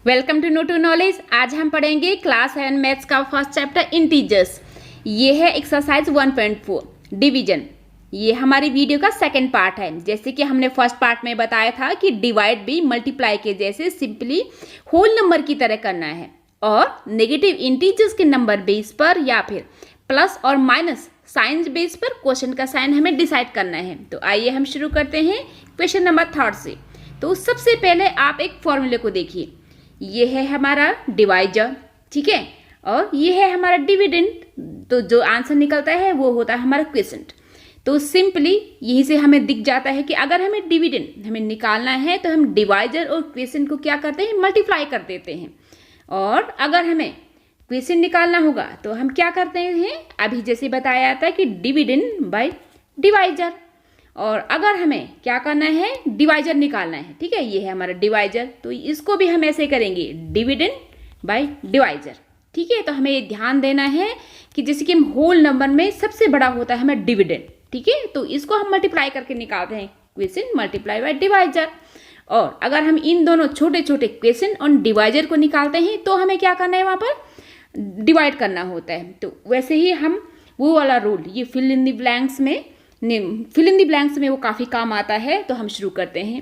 Welcome to know to knowledge. आज हम पढ़ेंगे क्लास 7 मैथ्स का फर्स्ट चैप्टर इंटीजर्स। ये है एक्सरसाइज 1.4 डिवीजन। ये हमारी वीडियो का सेकंड पार्ट है। जैसे कि हमने फर्स्ट पार्ट में बताया था कि डिवाइड भी मल्टीप्लाई के जैसे सिंपली होल नंबर की तरह करना है और नेगेटिव इंटीजर्स के नंबर बेस पर या फिर प्लस और माइनस साइंस बेस पर क्वेश्चन का साइन हमें डिसाइड करना है। तो आइए हम शुरू करते हैं क्वेश्चन नंबर 3 से। तो सबसे पहले आप एक फॉर्मूले को देखिए। ये है हमारा डिवाइजर, ठीक है, और ये है हमारा डिविडेंड। तो जो आंसर निकलता है वो होता है हमारा क्वेश्चन। तो सिंपली यही से हमें दिख जाता है कि अगर हमें डिविडेंड हमें निकालना है तो हम डिवाइजर और क्वेश्चन को क्या करते हैं, मल्टीप्लाई कर देते हैं। और अगर हमें क्वेश्चन निकालना होगा तो हम क्या करते हैं, अभी जैसे बताया था कि डिविडेंड बाय डिवाइजर। और अगर हमें क्या करना है, डिवाइजर निकालना है, ठीक है, ये है हमारा डिवाइजर। तो इसको भी हम ऐसे करेंगे, डिविडेंड बाय डिवाइजर, ठीक है। तो हमें ये ध्यान देना है कि जैसे कि हम होल नंबर में सबसे बड़ा होता है हमें डिविडेंड, ठीक है। तो इसको हम मल्टीप्लाई करके निकालते हैं, क्वेश्चन मल्टीप्लाई बाय डिवाइजर। और अगर हम इन दोनों छोटे छोटे क्वेश्चन और डिवाइजर को निकालते हैं तो हमें क्या करना है, वहाँ पर डिवाइड करना होता है। तो वैसे ही हम वो वाला रूल, ये फिल इन द ब्लैंक्स में वो काफ़ी काम आता है। तो हम शुरू करते हैं।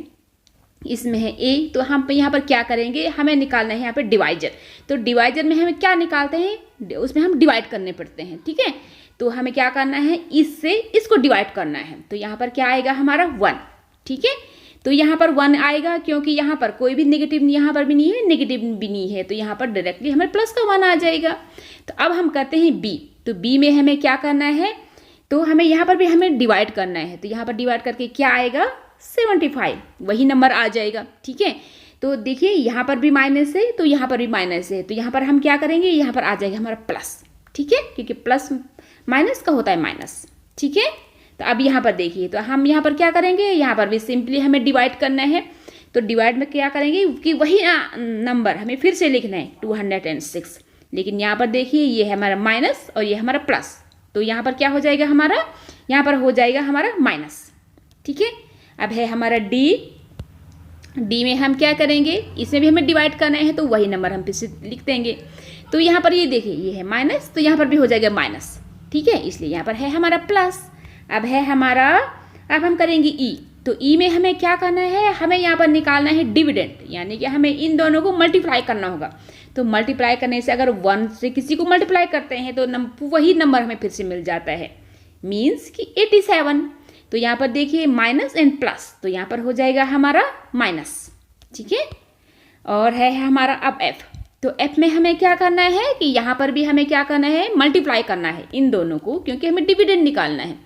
इसमें है ए, तो हम यहाँ पर क्या करेंगे, हमें निकालना है यहाँ पर डिवाइजर। तो डिवाइजर में हमें क्या निकालते हैं, उसमें हम डिवाइड करने पड़ते हैं, ठीक है। तो हमें क्या करना है, इससे इसको डिवाइड करना है। तो यहाँ पर क्या आएगा हमारा 1, ठीक है। तो यहाँ पर 1 आएगा क्योंकि यहाँ पर कोई भी नेगेटिव यहाँ पर भी नहीं है, नेगेटिव भी नहीं है, तो यहाँ पर डायरेक्टली हमें प्लस का 1 आ जाएगा। तो अब हम करते हैं बी। तो बी में हमें क्या करना है, तो हमें यहाँ पर भी हमें डिवाइड करना है। तो यहाँ पर डिवाइड करके क्या आएगा, 75, वही नंबर आ जाएगा, ठीक है। तो देखिए यहाँ पर भी माइनस है तो यहाँ पर भी माइनस है, तो यहाँ पर हम क्या करेंगे, यहाँ पर आ जाएगा हमारा प्लस, ठीक है, क्योंकि प्लस माइनस का होता है माइनस, ठीक है। तो अब यहाँ पर देखिए, तो हम यहाँ पर क्या करेंगे, यहाँ पर भी सिंपली हमें डिवाइड करना है। तो डिवाइड में क्या करेंगे कि वही नंबर हमें फिर से लिखना है 206, लेकिन यहाँ पर देखिए ये है हमारा माइनस और ये हमारा प्लस। तो यहाँ पर क्या हो जाएगा हमारा, यहाँ पर हो जाएगा हमारा माइनस, ठीक है। अब है हमारा डी में हम क्या करेंगे, इसमें भी हमें डिवाइड करना है, तो वही नंबर हम फिर से लिख देंगे। तो यहाँ पर ये देखिए ये है माइनस, तो यहाँ पर भी हो जाएगा माइनस, ठीक है, इसलिए यहाँ पर है हमारा प्लस। अब है हमारा, अब हम करेंगे ई। तो ई में हमें क्या करना है, हमें यहाँ पर निकालना है डिविडेंड, यानी कि हमें इन दोनों को मल्टीप्लाई करना होगा। तो मल्टीप्लाई करने से अगर 1 से किसी को मल्टीप्लाई करते हैं तो वही नंबर हमें फिर से मिल जाता है, मीन्स कि 87। तो यहाँ पर देखिए माइनस एंड प्लस, तो यहाँ पर हो जाएगा हमारा माइनस, ठीक है। और है हमारा अब एफ। तो एफ में हमें क्या करना है कि यहाँ पर भी हमें क्या करना है, मल्टीप्लाई करना है इन दोनों को, क्योंकि हमें डिविडेंड निकालना है।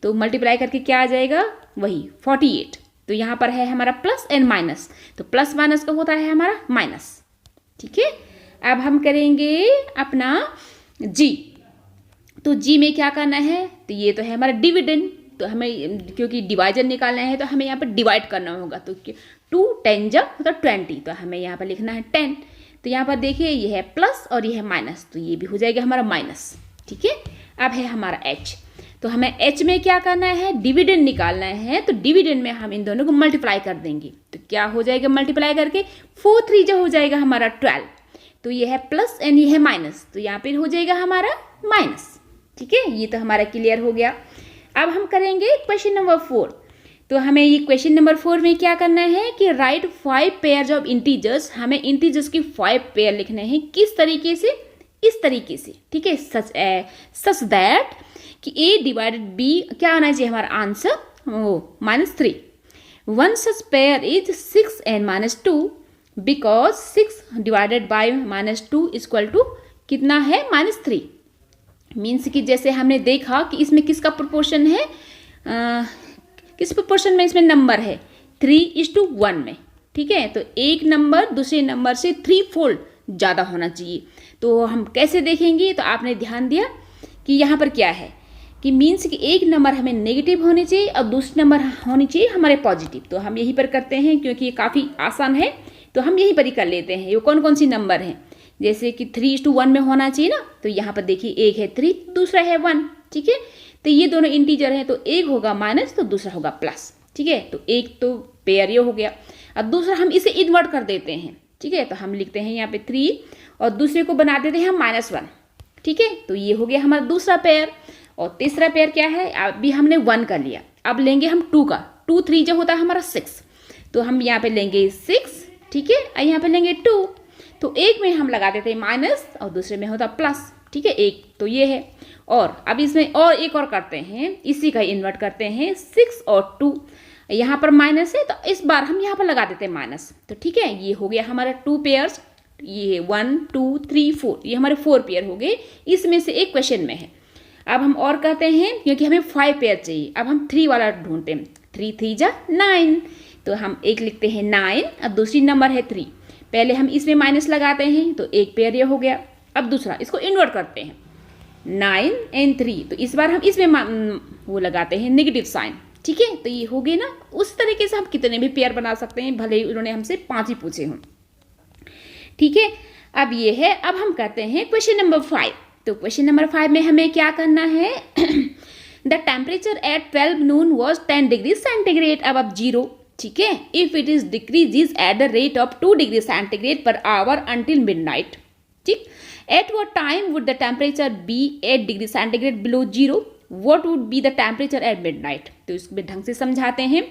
तो मल्टीप्लाई करके क्या आ जाएगा, वही 48। तो यहाँ पर है हमारा प्लस एंड माइनस, तो प्लस माइनस का होता है हमारा माइनस, ठीक है। अब हम करेंगे अपना जी। तो जी में क्या करना है, तो ये तो है हमारा डिविडेंड। तो हमें क्योंकि डिवाइजर निकालना है तो हमें यहाँ पर डिवाइड करना होगा। तो 2 10 जा मतलब 20, तो हमें यहाँ पर लिखना है 10। तो यहाँ पर देखिए ये है प्लस और ये है माइनस, तो ये भी हो जाएगा हमारा माइनस, ठीक है। अब है हमारा एच। तो हमें एच में क्या करना है, डिविडेंड निकालना है। तो डिविडेंड में हम इन दोनों को मल्टीप्लाई कर देंगे। तो क्या हो जाएगा, मल्टीप्लाई करके 4 3 जो हो जाएगा हमारा 12। तो ये है प्लस एंड ये है माइनस, तो यहाँ पे हो जाएगा हमारा माइनस, ठीक है। ये तो हमारा क्लियर हो गया। अब हम करेंगे क्वेश्चन नंबर 4। तो हमें ये क्वेश्चन नंबर 4 में क्या करना है कि राइट 5 पेयर्स ऑफ इंटीजर्स। हमें इंटीजर्स की 5 पेयर लिखने हैं, किस तरीके से, इस तरीके से, ठीक है, सच दैट कि a डिवाइडेड b क्या आना चाहिए हमारा answer, -3। One such pair is 6 and -2 because 6 divided by -2 equal to कितना है, -3। मीन्स कि जैसे हमने देखा कि इसमें किसका प्रोपोर्शन है, किस प्रोपोर्शन में इसमें नंबर है, 3:1 में, ठीक है। तो एक नंबर दूसरे नंबर से 3 फोल्ड ज़्यादा होना चाहिए। तो हम कैसे देखेंगे, तो आपने ध्यान दिया कि यहाँ पर क्या है कि मीन्स कि एक नंबर हमें नेगेटिव होनी चाहिए और दूसरे नंबर होनी चाहिए हमारे पॉजिटिव। तो हम यहीं पर करते हैं क्योंकि ये काफ़ी आसान है, तो हम यहीं पर ही कर लेते हैं। ये कौन कौन सी नंबर हैं, जैसे कि 3:1 में होना चाहिए ना। तो यहाँ पर देखिए एक है 3, दूसरा है 1, ठीक है। तो ये दोनों इंटीजर हैं, तो एक होगा माइनस तो दूसरा होगा प्लस, ठीक है। तो एक तो पेयर ये हो गया। अब दूसरा हम इसे इन्वर्ट कर देते हैं। ठीक है, तो हम लिखते हैं यहाँ पे 3 और दूसरे को बना देते हैं हम -1। ठीक है, तो ये हो गया हमारा दूसरा पेयर। और तीसरा पेयर क्या है, अभी हमने 1 कर लिया, अब लेंगे हम 2 का। 2 3 जो होता है हमारा 6, तो हम यहाँ पे लेंगे 6। ठीक है, और यहाँ पे लेंगे 2। तो एक में हम लगा देते हैं माइनस और दूसरे में होता प्लस। ठीक है, एक तो ये है। और अब इसमें और एक और करते हैं, इसी का इन्वर्ट करते हैं, 6 और 2। यहाँ पर माइनस है तो इस बार हम यहाँ पर लगा देते हैं माइनस। तो ठीक है, ये हो गया हमारा 2 पेयर्स। ये 1 2 3 4, ये हमारे 4 पेयर हो गए। इसमें से एक क्वेश्चन में है। अब हम और कहते हैं, क्योंकि हमें 5 पेयर चाहिए, अब हम 3 वाला ढूंढते हैं। 3 3 जा 9, तो हम एक लिखते हैं 9 और दूसरी नंबर है 3। पहले हम इसमें माइनस लगाते हैं, तो एक पेयर ये हो गया। अब दूसरा, इसको इन्वर्ट करते हैं, 9 और 3, तो इस बार हम इसमें वो लगाते हैं नेगेटिव साइन। ठीक है, तो ये हो गए ना। उस तरीके से हम कितने भी पेयर बना सकते हैं, भले ही उन्होंने हमसे 5 ही पूछे हों। ठीक है, अब ये है। अब हम करते हैं क्वेश्चन नंबर 5। तो क्वेश्चन नंबर 5 में हमें क्या करना है, the temperature at 12 noon was 10 degree centigrade. अब 0। ठीक है, if it is decreases at the rate of 2 degree centigrade per hour until midnight. ठीक, at what time would the temperature be 8 degree centigrade below 0, what would be the temperature at midnight. तो इसमें ढंग से समझाते हैं।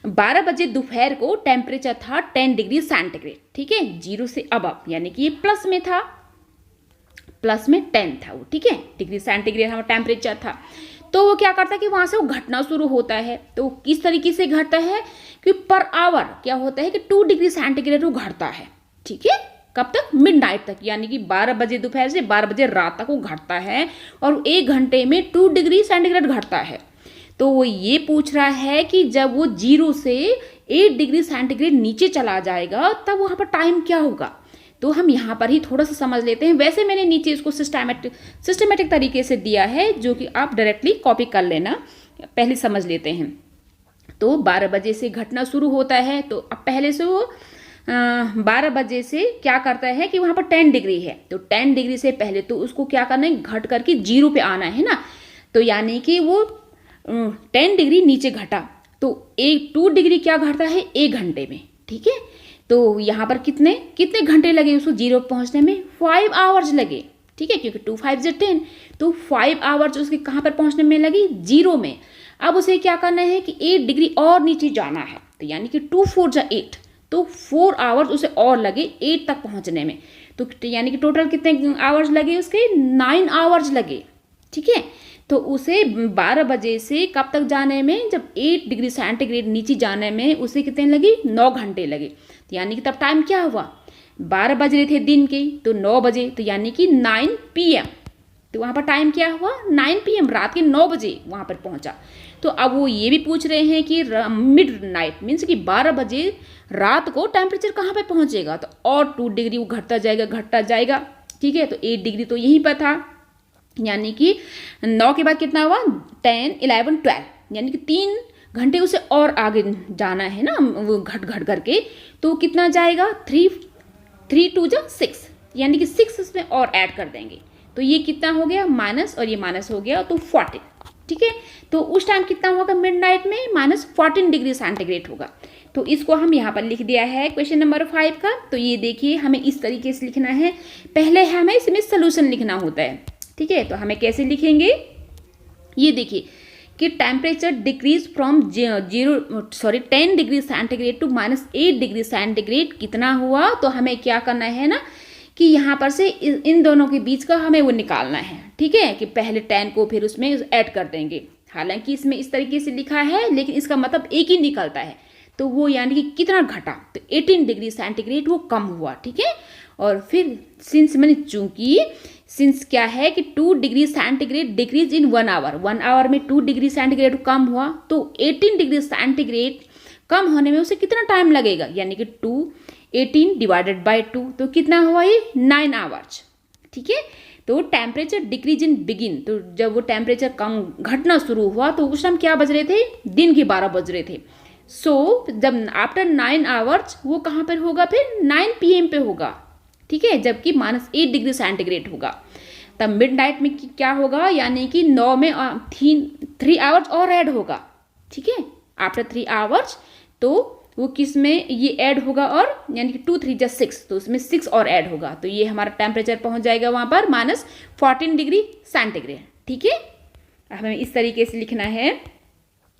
12 बजे दोपहर को टेम्परेचर था 10 डिग्री सेंटीग्रेड। ठीक है, 0 से अब, यानी कि ये प्लस में था, प्लस में 10 था वो। ठीक है, डिग्री सेंटीग्रेड हमारा टेम्परेचर था। तो वो क्या करता है कि वहां से वो घटना शुरू होता है। तो किस तरीके से घटता है कि पर आवर क्या होता है कि 2 डिग्री सेंटीग्रेड वो घटता है। ठीक है, कब तक, मिडनाइट तक, यानी कि 12 बजे दोपहर से 12 बजे रात तक वो घटता है और 1 घंटे में 2 डिग्री सेंटीग्रेड घटता है। तो वो ये पूछ रहा है कि जब वो 0 से 8 डिग्री सेंटीग्रेड नीचे चला जाएगा तब वहाँ पर टाइम क्या होगा। तो हम यहाँ पर ही थोड़ा सा समझ लेते हैं। वैसे मैंने नीचे इसको सिस्टमेटिक तरीके से दिया है, जो कि आप डायरेक्टली कॉपी कर लेना। पहले समझ लेते हैं। तो 12 बजे से घटना शुरू होता है, तो अब पहले से वो 12 बजे से क्या करता है कि वहाँ पर 10 डिग्री है, तो 10 डिग्री से पहले तो उसको क्या करना है, घट करके 0 पे आना है ना। तो यानी कि वो 10 डिग्री नीचे घटा, तो 2 डिग्री क्या घटता है 1 घंटे में। ठीक है, तो यहाँ पर कितने घंटे लगे उसको 0 पहुँचने में, 5 आवर्स लगे। ठीक है, क्योंकि 2 5 10, तो 5 आवर्स उसके कहाँ पर पहुँचने में लगी, 0 में। अब उसे क्या करना है कि 8 डिग्री और नीचे जाना है, तो यानी कि 2 4 जा 8, तो 4 आवर्स उसे और लगे 8 तक पहुँचने में। तो यानी कि टोटल कितने आवर्स लगे उसके, 9 आवर्स लगे। ठीक है, तो उसे 12 बजे से कब तक जाने में, जब 8 डिग्री सेंटीग्रेड नीचे जाने में उसे कितने लगे, 9 घंटे लगे। तो यानी कि तब टाइम क्या हुआ, 12 बज रहे थे दिन के, तो 9 बजे, तो यानी कि 9 PM। तो वहाँ पर टाइम क्या हुआ, 9 PM, रात के 9 बजे वहाँ पर पहुँचा। तो अब वो ये भी पूछ रहे हैं कि मिड नाइट मीन्स कि 12 बजे रात को टेम्परेचर कहाँ पे पहुँचेगा, तो और 2 डिग्री वो घटता जाएगा। ठीक है, तो 8 डिग्री तो यहीं पर था, यानी कि 9 के बाद कितना हुआ, 10 11 12, यानी कि 3 घंटे उसे और आगे जाना है ना, वो घट करके। तो कितना जाएगा, 3 2 जा 6, यानी कि 6 इसमें और ऐड कर देंगे, तो ये कितना हो गया माइनस, और ये माइनस हो गया तो 14। ठीक है, तो उस टाइम कितना होगा मिडनाइट में, -14 डिग्री सेंटीग्रेड होगा। तो इसको हम यहाँ पर लिख दिया है क्वेश्चन नंबर 5 का। तो ये देखिए हमें इस तरीके से लिखना है, पहले हमें इसमें सोल्यूशन लिखना होता है। ठीक है, तो हमें कैसे लिखेंगे, ये देखिए कि temperature decrease from 10 degree centigrade to -8 degree centigrade कितना हुआ। तो हमें क्या करना है ना कि यहाँ पर से इन दोनों के बीच का हमें वो निकालना है। ठीक है, कि पहले 10 को फिर उसमें ऐड कर देंगे। हालांकि इसमें इस तरीके से लिखा है, लेकिन इसका मतलब एक ही निकलता है। तो वो यानी कि कितना घटा, तो 18 डिग्री सेंटीग्रेड वो कम हुआ। ठीक है, और फिर सिंस क्या है कि 2 degree centigrade decrease in 1 hour, 1 hour में 2 डिग्री सेंटीग्रेड कम हुआ, तो 18 डिग्री सेंटीग्रेड कम होने में उसे कितना टाइम लगेगा, यानी कि 18 डिवाइडेड बाई 2, तो कितना हुआ ये 9 आवर्स। ठीक है, तो टेम्परेचर डिक्रीज इन बिगिन, तो जब वो टेम्परेचर कम घटना शुरू हुआ तो उस टाइम क्या बज रहे थे, दिन के 12 बज रहे थे। सो जब आफ्टर 9 आवर्स वो कहाँ पर होगा, फिर 9 PM पे होगा। ठीक है, जबकि -8 डिग्री सेंटीग्रेड होगा। तब मिडनाइट में क्या होगा, यानी कि 9 में 3 आवर्स और ऐड होगा। ठीक है, आफ्टर 3 आवर्स तो वो किस में ये ऐड होगा, और यानी कि 2 3 जा 6, तो उसमें 6 और ऐड होगा, तो ये हमारा टेम्परेचर पहुंच जाएगा वहाँ पर -14 डिग्री सेंटीग्रेड। ठीक है, अब हमें इस तरीके से लिखना है।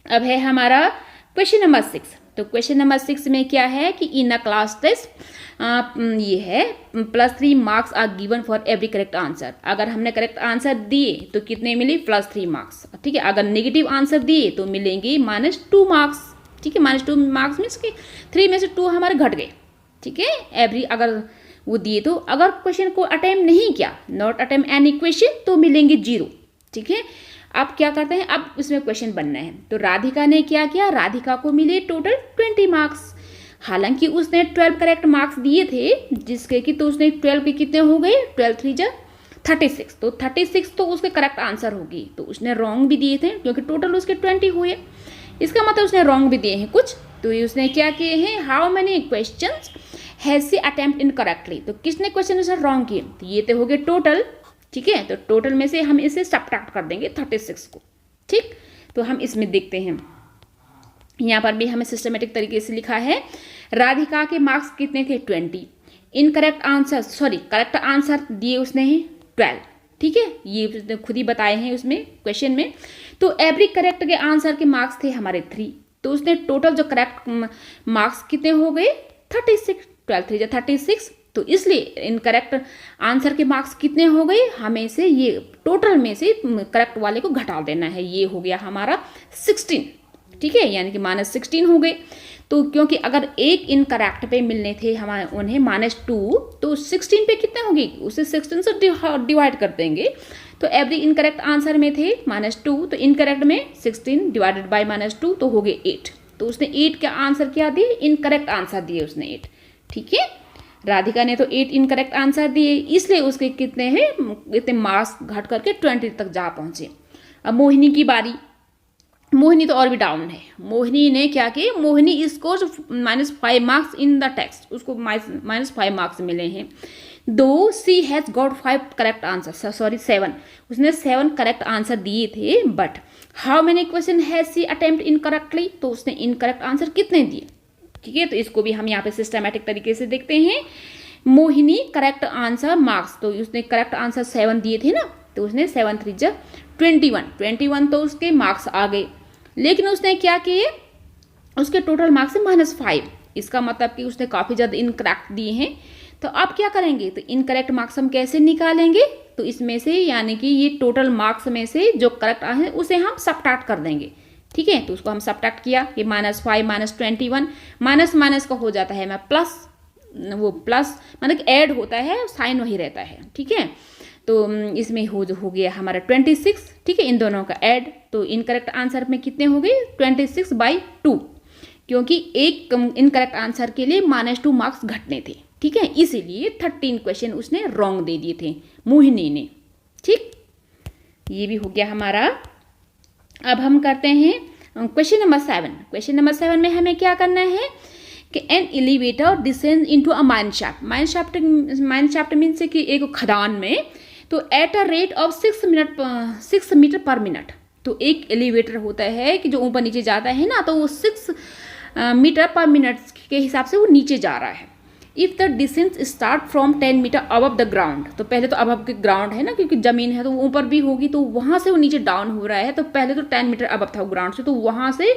अब है हमारा क्वेश्चन नंबर 6। तो क्वेश्चन नंबर 6 में क्या है कि इन अ क्लास टेस्ट ये है +3 marks are given for every correct answer. अगर हमने करेक्ट आंसर दिए तो कितने मिले, +3 मार्क्स। ठीक है, अगर नेगेटिव आंसर दिए तो मिलेंगे -2 मार्क्स। ठीक है, -2 मार्क्स मीन्स कि 3 में से 2 हमारे घट गए। ठीक है, एवरी अगर वो दिए तो, अगर क्वेश्चन को अटेम्प्ट नहीं किया, नॉट अटेम्प्ट एनी क्वेश्चन, तो मिलेंगे 0। ठीक है, अब क्या करते हैं, अब इसमें क्वेश्चन बनना है। तो राधिका ने क्या किया, राधिका को मिले टोटल 20 मार्क्स। हालांकि उसने 12 करेक्ट मार्क्स दिए थे, जिसके कि तो उसने 12 के कितने हो गए, 12 3 जा 36, तो 36 तो उसके करेक्ट आंसर होगी। तो उसने रॉन्ग भी दिए थे क्योंकि टोटल उसके 20 हुए, इसका मतलब उसने रॉन्ग भी दिए हैं कुछ। तो ये उसने क्या किए हैं, how many questions has she attempt incorrectly, तो किसने क्वेश्चन उसने रॉन्ग किए, तो ये तो हो गए टोटल। ठीक है, तो टोटल में से हम इसे सब्ट्रैक्ट कर देंगे 36 को। ठीक, तो हम इसमें देखते हैं, यहाँ पर भी हमें सिस्टमेटिक तरीके से लिखा है। राधिका के मार्क्स कितने थे, 20। Incorrect answer, sorry correct answer दिए उसने 12। ठीक है, ये उसने खुद ही बताए हैं उसमें क्वेश्चन में। तो एवरी करेक्ट के आंसर के मार्क्स थे हमारे 3, तो उसने टोटल जो करेक्ट मार्क्स कितने हो गए, 36। 12 3 जा 36, तो इसलिए इनकरेक्ट आंसर के मार्क्स कितने हो गए, हमें से ये टोटल में से करेक्ट वाले को घटा देना है। ये हो गया हमारा 16। ठीक है, यानी कि -16 हो गए। तो क्योंकि अगर एक इनकरेक्ट पे मिलने थे हमारे उन्हें -2, तो 16 पे कितने होगी, उसे 16 से डिवाइड कर देंगे। तो एवरी इनकरेक्ट आंसर में थे -2, तो इनकरेक्ट में 16 डिवाइडेड बाई -2 तो हो गए 8। तो उसने 8 का आंसर क्या दिए, इनकरेक्ट आंसर दिए उसने 8। ठीक है, राधिका ने तो 8 इनकरेक्ट आंसर दिए, इसलिए उसके कितने हैं, इतने मार्क्स घट करके 20 तक जा पहुंचे। अब मोहिनी की बारी। मोहिनी तो और भी डाउन है। मोहिनी ने क्या किया, Mohini score -5 marks in the text, उसको -5 मार्क्स मिले हैं। Though she has got 5 correct answer, sorry 7, उसने 7 करेक्ट आंसर दिए थे। But how many question has she attempt incorrectly, तो उसने इनकरेक्ट आंसर कितने दिए। ठीक है, तो इसको भी हम यहाँ पे सिस्टमैटिक तरीके से देखते हैं। मोहिनी करेक्ट आंसर मार्क्स, तो उसने करेक्ट आंसर 7 दिए थे ना, तो उसने 7 3 जा 21 तो उसके मार्क्स आ गए। लेकिन उसने क्या किए, उसके टोटल मार्क्स से -5, इसका मतलब कि उसने काफ़ी ज़्यादा इनकरेक्ट दिए हैं। तो अब क्या करेंगे, तो इनकरेक्ट मार्क्स हम कैसे निकालेंगे, तो इसमें से यानी कि ये टोटल मार्क्स में से जो करेक्ट आए हैं उसे हम सब्ट्रैक्ट कर देंगे। ठीक है, तो उसको हम सब्ट्रैक्ट किया, ये -5 -21, माइनस माइनस का हो जाता है मैं प्लस, वो प्लस मतलब ऐड होता है, साइन वही रहता है। ठीक है, तो इसमें हो गया हमारा 26। ठीक है, इन दोनों का ऐड, तो इनकरेक्ट आंसर में कितने हो गए, 26/2, क्योंकि एक इनकरेक्ट आंसर के लिए -2 मार्क्स घटने थे। ठीक है, इसीलिए 13 क्वेश्चन उसने रॉन्ग दे दिए थे मोहिनी ने। ठीक, ये भी हो गया हमारा। अब हम करते हैं क्वेश्चन नंबर 7। क्वेश्चन नंबर 7 में हमें क्या करना है कि an elevator descends into a mine shaft. Mine shaft means कि एक खदान में, तो at a rate of 6 metre per minute. तो एक एलिवेटर होता है कि जो ऊपर नीचे जाता है ना, तो वो 6 मीटर पर मिनट के हिसाब से वो नीचे जा रहा है। If the descent start from 10 metre above the ground, तो पहले तो अबव के ग्राउंड है ना, क्योंकि जमीन है तो वो ऊपर भी होगी, तो वहाँ से वो नीचे डाउन हो रहा है। तो पहले तो 10 मीटर अबव था ग्राउंड से, तो वहाँ से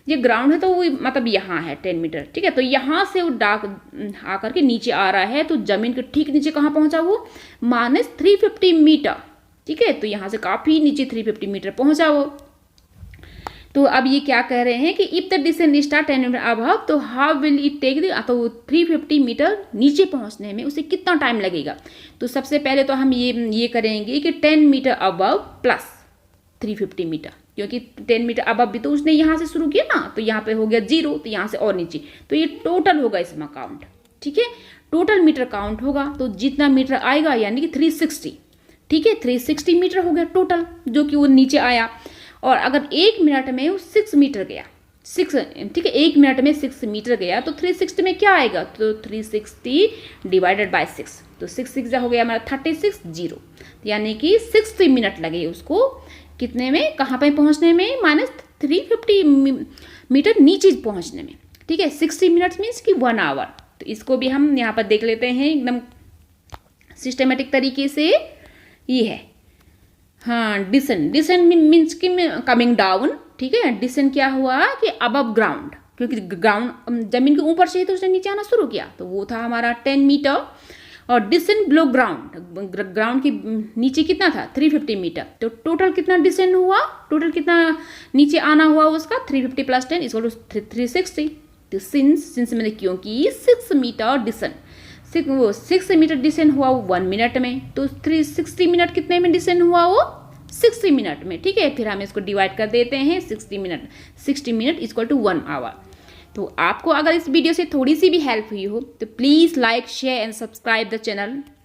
ये ग्राउंड है तो वो मतलब यहाँ है 10 मीटर। ठीक है, तो यहाँ से वो डाक आकर के नीचे आ रहा है, तो जमीन के ठीक नीचे कहाँ पहुँचा वो, -350 मीटर। ठीक है, तो यहाँ से काफ़ी नीचे 350 मीटर पहुँचा वो। तो अब ये क्या कह रहे हैं कि if the descent start 10 metre above, तो हाउ विल इट टेक, तो 350 मीटर नीचे पहुंचने में उसे कितना टाइम लगेगा। तो सबसे पहले तो हम ये करेंगे कि 10 मीटर अबव प्लस 350 मीटर, क्योंकि 10 मीटर अबव भी तो उसने यहाँ से शुरू किया ना, तो यहाँ पे हो गया 0, तो यहाँ से और नीचे, तो ये टोटल होगा इसमें काउंट। ठीक है, टोटल मीटर काउंट होगा, तो जितना मीटर आएगा यानी कि 360। ठीक है, 360 मीटर हो गया टोटल जो कि वो नीचे आया। और अगर 1 मिनट में वो 6 मीटर गया, 6, ठीक है, 1 मिनट में 6 मीटर गया, तो 360 में क्या आएगा, तो 360 डिवाइडेड बाय 6, तो 6 6 हो गया हमारा 36 0, यानी कि 60 मिनट लगे उसको कितने में, कहाँ पे पहुँचने में, -350 मीटर नीचे पहुँचने में। ठीक है, 60 मिनट्स मीन्स कि 1 आवर। तो इसको भी हम यहाँ पर देख लेते हैं एकदम सिस्टमेटिक तरीके से। ये है हाँ डिसेंड, डिसेंड मीन्स कि कमिंग डाउन, ठीक है। डिसेंड क्या हुआ कि अबव ग्राउंड, क्योंकि ग्राउंड जमीन के ऊपर से ही तो उसने नीचे आना शुरू किया, तो वो था हमारा 10 मीटर। और डिसेंड बिलो ग्राउंड, ग्राउंड के नीचे कितना था 350 मीटर। तो टोटल कितना डिसेंड हुआ, टोटल कितना नीचे आना हुआ उसका 350 प्लस 10 इक्वल टू 360। तो सिंस मैंने क्योंकि 6 मीटर डिसेंड, वो 6 मीटर डिसेंड हुआ वो 1 मिनट में, तो 360 मिनट कितने में डिसेंड हुआ वो 60 मिनट में, ठीक है। फिर हम इसको डिवाइड कर देते हैं 60 मिनट इक्वल टू 1 आवर। तो आपको अगर इस वीडियो से थोड़ी सी भी हेल्प हुई हो तो please like share and subscribe the channel.